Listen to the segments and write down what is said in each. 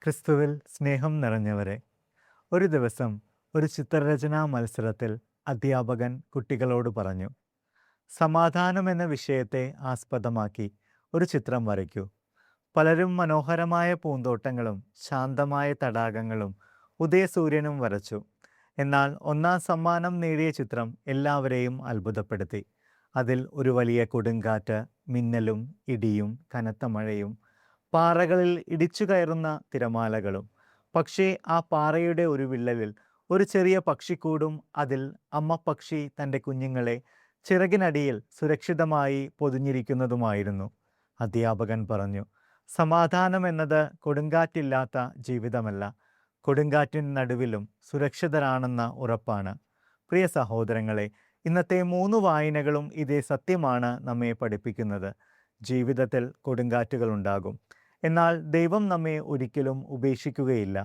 ക്രിസ്തുവിൽ സ്നേഹം നിറഞ്ഞവരെ, ഒരു ദിവസം ഒരു ചിത്രരചനാ മത്സരത്തിൽ അധ്യാപകൻ കുട്ടികളോട് പറഞ്ഞു, സമാധാനം എന്ന വിഷയത്തെ ആസ്പദമാക്കി ഒരു ചിത്രം വരയ്ക്കൂ. പലരും മനോഹരമായ പൂന്തോട്ടങ്ങളും ശാന്തമായ തടാകങ്ങളും ഉദയസൂര്യനും വരച്ചു. എന്നാൽ ഒന്നാം സമ്മാനം നേടിയ ചിത്രം എല്ലാവരെയും അത്ഭുതപ്പെടുത്തി. അതിൽ ഒരു വലിയ കൊടുങ്കാറ്റ്, മിന്നലും ഇടിയും കനത്ത മഴയും പാറകളിൽ ഇടിച്ചു കയറുന്ന തിരമാലകളും. പക്ഷേ ആ പാറയുടെ ഒരു വിള്ളലിൽ ഒരു ചെറിയ പക്ഷിക്കൂടും അതിൽ അമ്മ പക്ഷി തൻ്റെ കുഞ്ഞുങ്ങളെ ചിറകിനടിയിൽ സുരക്ഷിതമായി പൊതിഞ്ഞിരിക്കുന്നതുമായിരുന്നു. അധ്യാപകൻ പറഞ്ഞു, സമാധാനം എന്നത് കൊടുങ്കാറ്റില്ലാത്ത ജീവിതമല്ല, കൊടുങ്കാറ്റിന് നടുവിലും സുരക്ഷിതരാണെന്ന ഉറപ്പാണ്. പ്രിയ സഹോദരങ്ങളെ, ഇന്നത്തെ 3 വായനകളും ഇതേ സത്യമാണ് നമ്മെ പഠിപ്പിക്കുന്നത്. ജീവിതത്തിൽ കൊടുങ്കാറ്റുകളുണ്ടാകും, എന്നാൽ ദൈവം നമ്മെ ഒരിക്കലും ഉപേക്ഷിക്കുകയില്ല.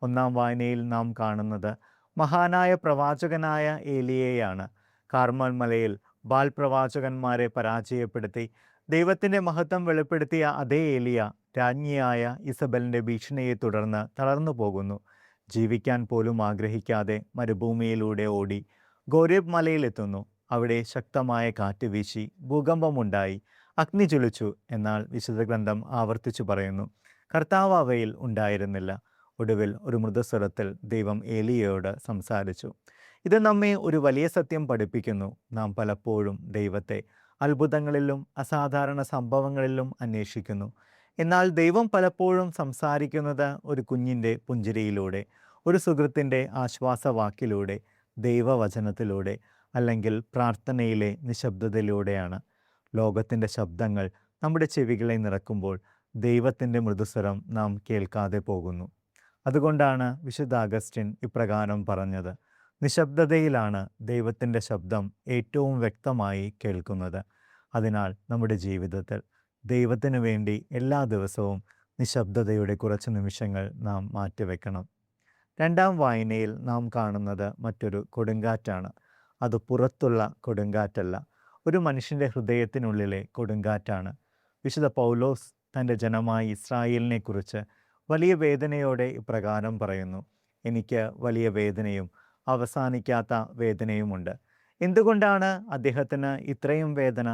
ഒന്നാം വായനയിൽ നാം കാണുന്നത് മഹാനായ പ്രവാചകനായ ഏലിയയാണ്. കാർമൽ മലയിൽ ബാൽ പ്രവാചകന്മാരെ പരാജയപ്പെടുത്തി ദൈവത്തിൻ്റെ മഹത്വം വെളിപ്പെടുത്തിയ അതേ ഏലിയ രാജ്ഞിയായ ഇസബലിൻ്റെ ഭീഷണിയെ തുടർന്ന് തളർന്നു പോകുന്നു. ജീവിക്കാൻ പോലും ആഗ്രഹിക്കാതെ മരുഭൂമിയിലൂടെ ഓടി ഗോരേബ് മലയിലെത്തുന്നു. അവിടെ ശക്തമായ കാറ്റ് വീശി, ഭൂകമ്പമുണ്ടായി, അഗ്നി ജ്വലിച്ചു. എന്നാൽ വിശുദ്ധ ഗ്രന്ഥം ആവർത്തിച്ചു പറയുന്നു, കർത്താവ് അവയിൽ ഉണ്ടായിരുന്നില്ല. ഒടുവിൽ ഒരു മൃദുസ്വരത്തിൽ ദൈവം ഏലിയയോട് സംസാരിച്ചു. ഇത് നമ്മെ ഒരു വലിയ സത്യം പഠിപ്പിക്കുന്നു. നാം പലപ്പോഴും ദൈവത്തെ അത്ഭുതങ്ങളിലും അസാധാരണ സംഭവങ്ങളിലും അന്വേഷിക്കുന്നു. എന്നാൽ ദൈവം പലപ്പോഴും സംസാരിക്കുന്നത് ഒരു കുഞ്ഞിൻ്റെ പുഞ്ചിരിയിലൂടെ, ഒരു സുഹൃത്തിൻ്റെ ആശ്വാസവാക്കിലൂടെ, ദൈവവചനത്തിലൂടെ, അല്ലെങ്കിൽ പ്രാർത്ഥനയിലെ നിശബ്ദതയിലൂടെയാണ്. ലോകത്തിൻ്റെ ശബ്ദങ്ങൾ നമ്മുടെ ചെവികളെ നിറക്കുമ്പോൾ ദൈവത്തിൻ്റെ മൃദുസ്വരം നാം കേൾക്കാതെ പോകുന്നു. അതുകൊണ്ടാണ് വിശുദ്ധ അഗസ്റ്റിൻ ഇപ്രകാരം പറഞ്ഞത്, നിശബ്ദതയിലാണ് ദൈവത്തിൻ്റെ ശബ്ദം ഏറ്റവും വ്യക്തമായി കേൾക്കുന്നത്. അതിനാൽ നമ്മുടെ ജീവിതത്തിൽ ദൈവത്തിനു വേണ്ടി എല്ലാ ദിവസവും നിശബ്ദതയുടെ കുറച്ച് നിമിഷങ്ങൾ നാം മാറ്റിവെക്കണം. രണ്ടാം വായനയിൽ നാം കാണുന്നത് മറ്റൊരു കൊടുങ്കാറ്റാണ്. അത് പുറത്തുള്ള കൊടുങ്കാറ്റല്ല, ഒരു മനുഷ്യൻ്റെ ഹൃദയത്തിനുള്ളിലെ കൊടുങ്കാറ്റാണ്. വിശുദ്ധ പൗലോസ് തൻ്റെ ജനമായ ഇസ്രായേലിനെക്കുറിച്ച് വലിയ വേദനയോടെ ഇപ്രകാരം പറയുന്നു, എനിക്ക് വലിയ വേദനയും അവസാനിക്കാത്ത വേദനയുമുണ്ട്. എന്തുകൊണ്ടാണ് അദ്ദേഹത്തിന് ഇത്രയും വേദന?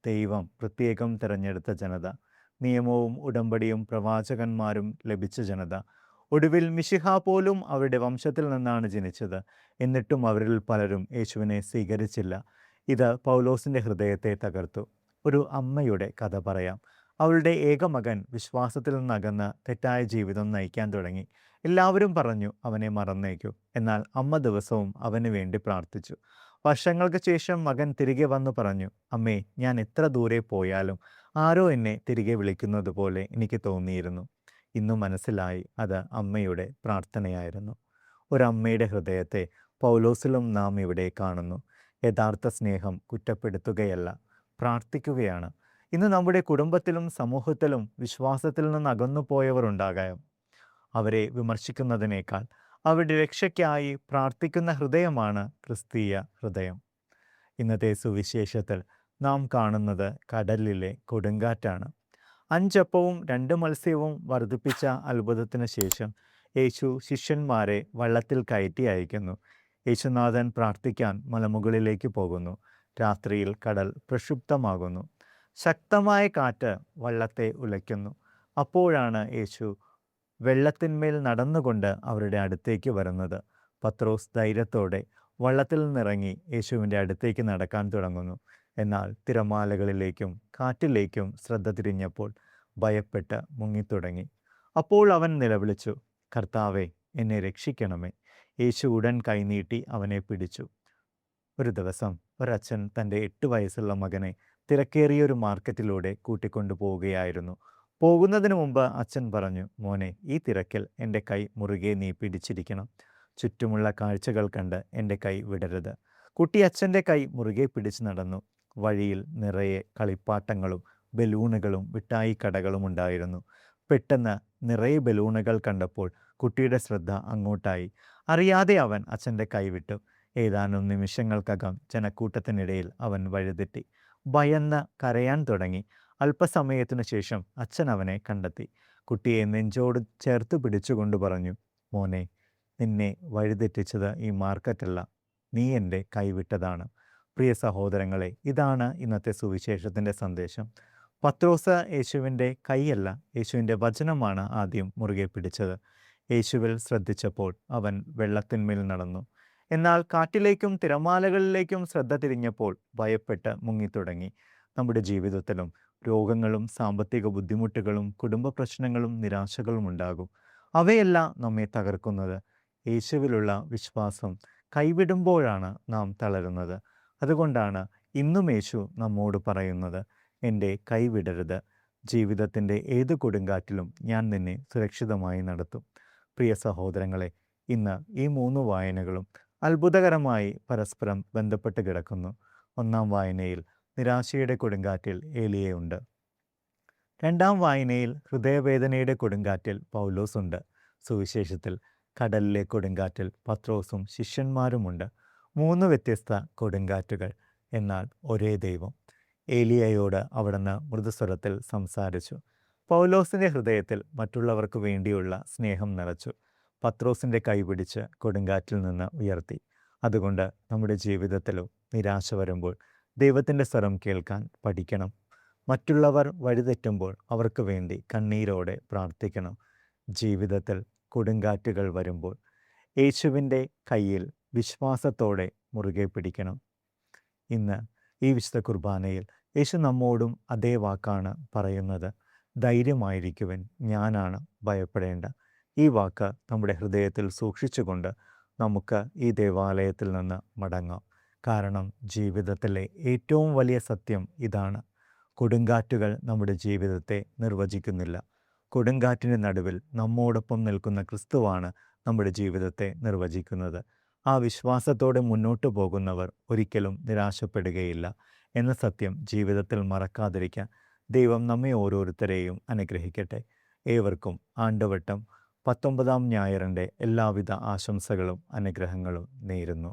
ദൈവം പ്രത്യേകം തിരഞ്ഞെടുത്ത ജനത, നിയമവും ഉടമ്പടിയും പ്രവാചകന്മാരും ലഭിച്ച ജനത. ഒടുവിൽ മിശിഹ പോലും അവരുടെ വംശത്തിൽ നിന്നാണ് ജനിച്ചത്. എന്നിട്ടും അവരിൽ പലരും യേശുവിനെ സ്വീകരിച്ചില്ല. ഇത് പൗലോസിൻ്റെ ഹൃദയത്തെ തകർത്തു. ഒരു അമ്മയുടെ കഥ പറയാം. അവളുടെ ഏകമകൻ വിശ്വാസത്തിൽ നിന്നകന്ന് തെറ്റായ ജീവിതം നയിക്കാൻ തുടങ്ങി. എല്ലാവരും പറഞ്ഞു, അവനെ മറന്നേക്കൂ. എന്നാൽ അമ്മ ദിവസവും അവന് വേണ്ടി പ്രാർത്ഥിച്ചു. വർഷങ്ങൾക്ക് ശേഷം മകൻ തിരികെ വന്നു പറഞ്ഞു, അമ്മേ, ഞാൻ എത്ര ദൂരെ പോയാലും ആരോ എന്നെ തിരികെ വിളിക്കുന്നത് പോലെ എനിക്ക് തോന്നിയിരുന്നു. ഇന്നു മനസ്സിലായി, അത് അമ്മയുടെ പ്രാർത്ഥനയായിരുന്നു. ഒരമ്മയുടെ ഹൃദയത്തെ പൗലോസിലും നാം ഇവിടെ കാണുന്നു. യഥാർത്ഥ സ്നേഹം കുറ്റപ്പെടുത്തുകയല്ല, പ്രാർത്ഥിക്കുകയാണ്. ഇന്ന് നമ്മുടെ കുടുംബത്തിലും സമൂഹത്തിലും വിശ്വാസത്തിൽ നിന്ന് അകന്നു പോയവർ ഉണ്ടാകാം. അവരെ വിമർശിക്കുന്നതിനേക്കാൾ അവരുടെ രക്ഷയ്ക്കായി പ്രാർത്ഥിക്കുന്ന ഹൃദയമാണ് ക്രിസ്തീയ ഹൃദയം. ഇന്നത്തെ സുവിശേഷത്തിൽ നാം കാണുന്നത് കടലിലെ കൊടുങ്കാറ്റാണ്. 5 അപ്പവും 2 മത്സ്യവും വർദ്ധിപ്പിച്ച അത്ഭുതത്തിന് ശേഷം യേശു ശിഷ്യന്മാരെ വള്ളത്തിൽ കയറ്റി അയക്കുന്നു. യേശുനാഥൻ പ്രാർത്ഥിക്കാൻ മലമുകളിലേക്ക് പോകുന്നു. രാത്രിയിൽ കടൽ പ്രക്ഷുബ്ധമാകുന്നു. ശക്തമായ കാറ്റ് വള്ളത്തെ ഉലയ്ക്കുന്നു. അപ്പോഴാണ് യേശു വെള്ളത്തിന്മേൽ നടന്നുകൊണ്ട് അവരുടെ അടുത്തേക്ക് വരുന്നത്. പത്രോസ് ധൈര്യത്തോടെ വള്ളത്തിൽ നിന്നിറങ്ങി യേശുവിൻ്റെ അടുത്തേക്ക് നടക്കാൻ തുടങ്ങുന്നു. എന്നാൽ തിരമാലകളിലേക്കും കാറ്റിലേക്കും ശ്രദ്ധ തിരിഞ്ഞപ്പോൾ ഭയപ്പെട്ട് മുങ്ങിത്തുടങ്ങി. അപ്പോൾ അവൻ നിലവിളിച്ചു, കർത്താവേ, എന്നെ രക്ഷിക്കണമേ. യേശു ഉടൻ കൈനീട്ടി അവനെ പിടിച്ചു. ഒരു ദിവസം ഒരച്ഛൻ തൻ്റെ 8 വയസ്സുള്ള മകനെ തിരക്കേറിയൊരു മാർക്കറ്റിലൂടെ കൂട്ടിക്കൊണ്ടു പോവുകയായിരുന്നു. പോകുന്നതിന് മുമ്പ് അച്ഛൻ പറഞ്ഞു, മോനെ, ഈ തിരക്കിൽ എൻ്റെ കൈ മുറുകെ നീ പിടിച്ചിരിക്കണം. ചുറ്റുമുള്ള കാഴ്ചകൾ കണ്ട് എൻ്റെ കൈ വിടരുത്. കുട്ടി അച്ഛൻ്റെ കൈ മുറുകെ പിടിച്ച് നടന്നു. വഴിയിൽ നിറയെ കളിപ്പാട്ടങ്ങളും ബലൂണുകളും മിഠായി കടകളും ഉണ്ടായിരുന്നു. പെട്ടെന്ന് നിറയെ ബലൂണുകൾ കണ്ടപ്പോൾ കുട്ടിയുടെ ശ്രദ്ധ അങ്ങോട്ടായി. അറിയാതെ അവൻ അച്ഛൻ്റെ കൈ വിട്ടു. ഏതാനും നിമിഷങ്ങൾക്കകം ജനക്കൂട്ടത്തിനിടയിൽ അവൻ വഴിതെറ്റി. ഭയന്ന് കരയാൻ തുടങ്ങി. അല്പസമയത്തിനു ശേഷം അച്ഛൻ അവനെ കണ്ടെത്തി. കുട്ടിയെ നെഞ്ചോട് ചേർത്ത് പിടിച്ചുകൊണ്ട് പറഞ്ഞു, മോനെ, നിന്നെ വഴിതെറ്റിച്ചത് ഈ മാർക്കറ്റല്ല, നീ എൻ്റെ കൈവിട്ടതാണ്. പ്രിയ സഹോദരങ്ങളെ, ഇതാണ് ഇന്നത്തെ സുവിശേഷത്തിൻ്റെ സന്ദേശം. പത്രോസ് യേശുവിൻ്റെ കൈയല്ല, യേശുവിൻ്റെ വചനമാണ് ആദ്യം മുറുകെ പിടിച്ചത്. യേശുവിൽ ശ്രദ്ധിച്ചപ്പോൾ അവൻ വെള്ളത്തിന്മേൽ നടന്നു. എന്നാൽ കാറ്റിലേക്കും തിരമാലകളിലേക്കും ശ്രദ്ധ തിരിഞ്ഞപ്പോൾ ഭയപ്പെട്ട് മുങ്ങിത്തുടങ്ങി. നമ്മുടെ ജീവിതത്തിലും രോഗങ്ങളും സാമ്പത്തിക ബുദ്ധിമുട്ടുകളും കുടുംബ പ്രശ്നങ്ങളും നിരാശകളും ഉണ്ടാകും. അവയെല്ലാം നമ്മെ തകർക്കുന്നത്. യേശുവിലുള്ള വിശ്വാസം കൈവിടുമ്പോഴാണ് നാം തളരുന്നത്. അതുകൊണ്ടാണ് ഇന്നും യേശു നമ്മോട് പറയുന്നത്, എൻ്റെ കൈവിടരുത്. ജീവിതത്തിൻ്റെ ഏത് കൊടുങ്കാറ്റിലും ഞാൻ നിന്നെ സുരക്ഷിതമായി നടത്തും. പ്രിയ സഹോദരങ്ങളെ, ഇന്ന് ഈ 3 വായനകളും അത്ഭുതകരമായി പരസ്പരം ബന്ധപ്പെട്ട് കിടക്കുന്നു. ഒന്നാം വായനയിൽ നിരാശയുടെ കൊടുങ്കാറ്റിൽ ഏലിയയുണ്ട്. രണ്ടാം വായനയിൽ ഹൃദയവേദനയുടെ കൊടുങ്കാറ്റിൽ പൗലോസുണ്ട്. സുവിശേഷത്തിൽ കടലിലെ കൊടുങ്കാറ്റിൽ പത്രോസും ശിഷ്യന്മാരുമുണ്ട്. 3 വ്യത്യസ്ത കൊടുങ്കാറ്റുകൾ, എന്നാൽ ഒരേ ദൈവം. ഏലിയയോട് അവിടുന്ന് മൃദുസ്വരത്തിൽ സംസാരിച്ചു. പൗലോസിൻ്റെ ഹൃദയത്തിൽ മറ്റുള്ളവർക്ക് വേണ്ടിയുള്ള സ്നേഹം നിറച്ചു. പത്രോസിൻ്റെ കൈപിടിച്ച് കൊടുങ്കാറ്റിൽ നിന്ന് ഉയർത്തി. അതുകൊണ്ട് നമ്മുടെ ജീവിതത്തിലും നിരാശ വരുമ്പോൾ ദൈവത്തിൻ്റെ സ്വരം കേൾക്കാൻ പഠിക്കണം. മറ്റുള്ളവർ വഴിതെറ്റുമ്പോൾ അവർക്ക് വേണ്ടി കണ്ണീരോടെ പ്രാർത്ഥിക്കണം. ജീവിതത്തിൽ കൊടുങ്കാറ്റുകൾ വരുമ്പോൾ യേശുവിൻ്റെ കയ്യിൽ വിശ്വാസത്തോടെ മുറുകെ പിടിക്കണം. ഇന്ന് ഈ വിശുദ്ധ കുർബാനയിൽ യേശു നമ്മോടും അതേ വാക്കാണ് പറയുന്നത്. ധൈര്യമായിരിക്കുവൻ, ഞാനാണ്, ഭയപ്പെടേണ്ട. ഈ വാക്ക് നമ്മുടെ ഹൃദയത്തിൽ സൂക്ഷിച്ചുകൊണ്ട് നമുക്ക് ഈ ദേവാലയത്തിൽ നിന്ന് മടങ്ങാം. കാരണം ജീവിതത്തിലെ ഏറ്റവും വലിയ സത്യം ഇതാണ്: കൊടുങ്കാറ്റുകൾ നമ്മുടെ ജീവിതത്തെ നിർവചിക്കുന്നില്ല. കൊടുങ്കാറ്റിൻ്റെ നടുവിൽ നമ്മോടൊപ്പം നിൽക്കുന്ന ക്രിസ്തുവാണ് നമ്മുടെ ജീവിതത്തെ നിർവചിക്കുന്നത്. ആ വിശ്വാസത്തോടെ മുന്നോട്ട് പോകുന്നവർ ഒരിക്കലും നിരാശപ്പെടുകയില്ല എന്ന സത്യം ജീവിതത്തിൽ മറക്കാതിരിക്കാൻ ദൈവം നമ്മെ ഓരോരുത്തരെയും അനുഗ്രഹിക്കട്ടെ. ഏവർക്കും ആണ്ടുവട്ടം 19-ാം ഞായറിൻ്റെ എല്ലാവിധ ആശംസകളും അനുഗ്രഹങ്ങളും നേരുന്നു.